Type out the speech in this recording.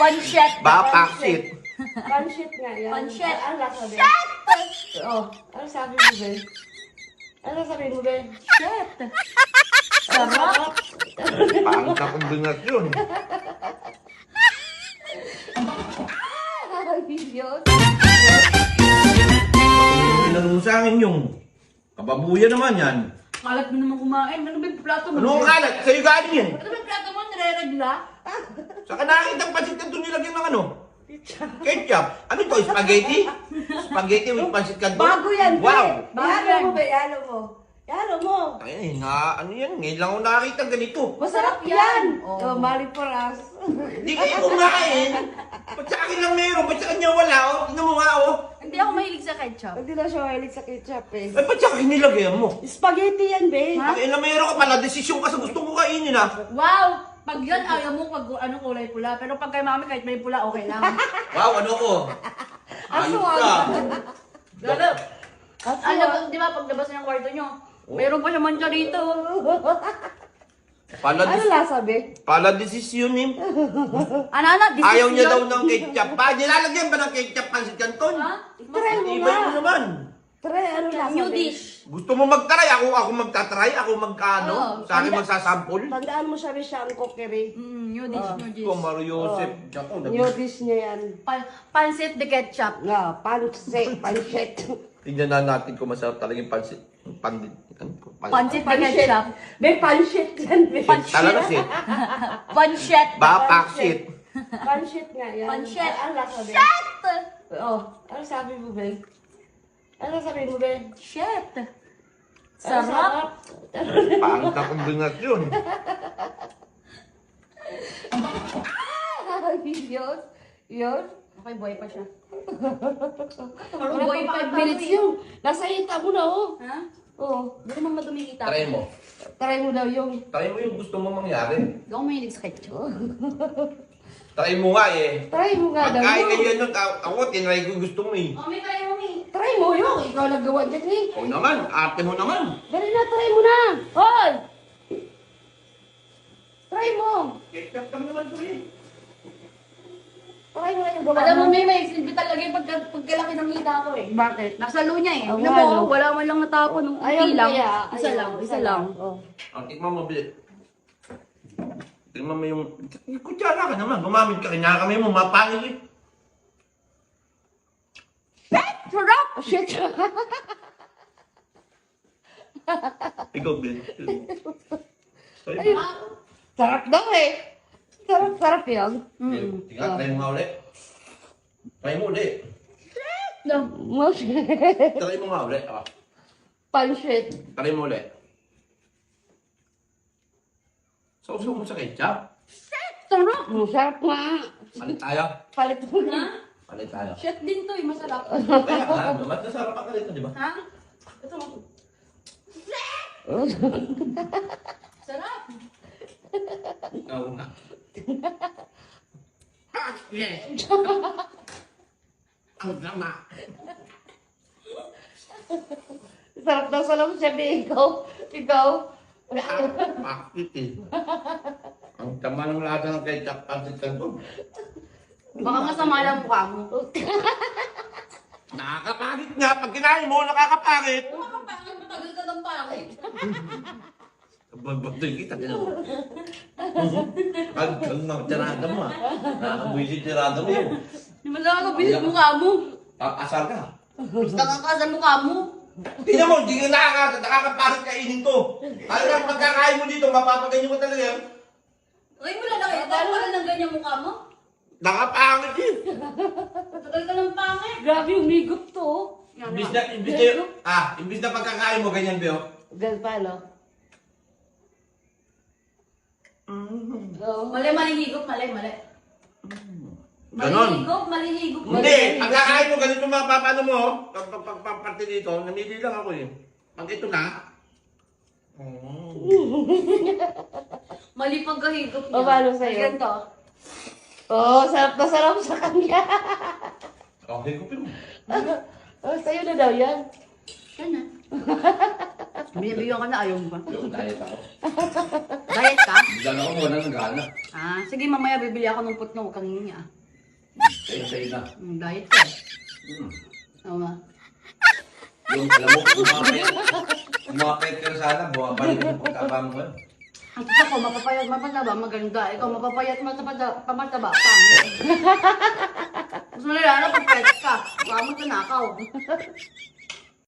Panchet. Bakit? Pancit nga yan. Pancit. Ano lasa, Ben? Oh, Ano sabi mo, Ben? Ano sabi mo, Ben? shit. Sarap. Pangit na kombinasyon. Yun. Tinanong mo sa akin yung kababuya naman yan. Kalat mo naman kumain. Ano ba yung plato mo? Ano ang kalat? Sa'yo galing yan. Ano ba yung plato mo? Nire-regla? Saka nakakita ang pansit na doon nilagyan ng ano? Ketchup. Ano to? Spaghetti? Spaghetti with pansit canton? Bago yan, Ben. Wow! Ihalo mo, Ben. Ihalo mo. Ihalo mo. Ay, ano yan? Ngayon lang ako nakakita ganito. Masarap yan. Oh. Oh, mali for us. Hindi kayo kumain. Ba't sa akin lang meron? Ba't sa kanya wala? Oh, tingnan mo nga, oh. Hindi ako mahilig sa ketchup. Hindi na siya mahilig sa ketchup, eh. Ay, ba't sa akin nilagyan mo? Spaghetti yan, Ben. Ay, na meron ka pala. Desisyon ka sa gusto ko kainin, ah. Wow! Pag yan, ayaw mo pag ano kulay pula. Pero pag kay mami, kahit may pula, okay lang. Wow, ano ko? Ayos ka. Lalo. Kaso, Alam, di ba, paglabas ng kwarto nyo, mayroon pa siya mancha dito. ano lasa, Ben? Pala desisyon, eh. Ano, Ayaw niya daw ng ketchup. Pa, nilalagyan ba ng ketchup pansit canton? Ha? Try mo Iba nga. mo naman. Try, ano lasa, New Ben? dish. Gusto mo magtry? Ako magtatry? Ako magkano? Oo. Sa akin magsasample? Tandaan mo siya, Ben, siya ang cookery. New dish, new dish. Ito, Mario Joseph. Ako, New dish niya yan. Pancit de ketchup. No, pancit. tignan na natin kung masarap talaga yung pansit. Pancit de ketchup. Ben, pancit yan, Ben. Talaga si. Pancit. Bakit? Pancit nga yan. Pancit. Ano lasa, Ben? Shit! Oh, ano sabi mo, Ben? Ano sabi mo, Ben? Shit! Ano Sarap. Pangit na kombinasyon. Yun. Yun. Okay, boy pa siya. Wala Boy pa pa 5 minutes yun. Nasa hita mo na, oh. Ha? Oh. Hindi naman madumi kita. Try mo. Try mo daw yung... Try mo yung gusto mo mangyari. Hindi ako mahilig sa ketchup. Try mo nga eh. Try mo nga daw Pagkain yun. kayo nun, ako tinry ko yung gusto mo eh. Mami, tayo mami. Try mo yun. Ikaw naggawa dyan, eh. O naman, ate mo naman. Dali na, try mo na. Hoy! Try mo. Ketchup lang naman to eh. Try mo na yung gawa Alam mo, may silbi talaga yung pagkalaki ng hita ko eh. Bakit? Nasalo niya eh. Oh, Alam ano? mo, wala man lang natapon. Nung Ayaw kunti lang. kaya. Isa Ayaw, lang, isa lang. Oh. Ang tikman mo, bilit. Tingnan mo yung... Kutsara ka naman, gumamit ka. Kinakamay mo, mapangil eh. Sarap! Oh, shit. Ikaw, Bill. Ayun. Sarap daw eh. Sarap yun. Tingnan, try mo nga ulit. Try mo ulit. No. Try mo nga ulit. Ah. Pancit. Try mo ulit. Sausaw mo sa ketchup. Sarap! Sarap nga. Palit tayo. Palit mo na. Ha? Palit tayo. Shit din to eh, masarap. Kaya nga, mas nasarap ka rito, di ba? Ha? Ito. Sarap! Oo nga. Yes. Ang drama. Sarap daw sa lang siya, ikaw. Bakit eh. Ang tama ng lasa ng ketchup pansit canton. Baka masama lang mukha mo. Nakakapangit nga. Pag kinain mo, nakakapangit. Makapangit, matagal ka ng pangit. Bagay kita, gano'n. Kagkang ng tirada mo ah. Nakakabuisit tirada mo yun. Di ba nakakabilis mukha mo? Asar ka. Nakakasal mukha mo. Tingnan mo, hindi ka nakakapangit kainin to. Talagang pagkakain mo dito, mapapaganyan mo talaga yan. Ay, wala na kayo. Paano wala ng ganyan mukha mo? Nakapangit eh. Matagal ka ng pangit. Grabe yung higop to. Imbis na pagkakain mo, ganyan ba? Ganun pa, no? Oh. Mali, higop, mali. Ganon. Malihigop. Hindi, pagkakain mo, ganito mapapano mo. Pagpaparte dito, namili lang ako eh. Pag ito na, Mali pagkahigop niya. O, paano sa'yo? Ganito. Oh, sarap na sarap sa kanya. okay ko pero. Oh, sa'yo na daw yan. Yan na. Binibigyan ka na, ayaw mo ba? Yung diet ako. Diet ka? Bigyan ako muna ng gana. Ah, sige mamaya bibili ako ng putno, huwag kang hihingi ah. Say na. Diet ka. Hmm. Tama. Yung alam mo, umapit ka na sana, bumabalik yung pagkaba mo ngayon. Ang gusto ko, mapapayat, mapataba, maganda. Ikaw, mapapayat, pamataba, pangit. Gusto nila, ano, pagpayat ka. Baka mo tanakaw.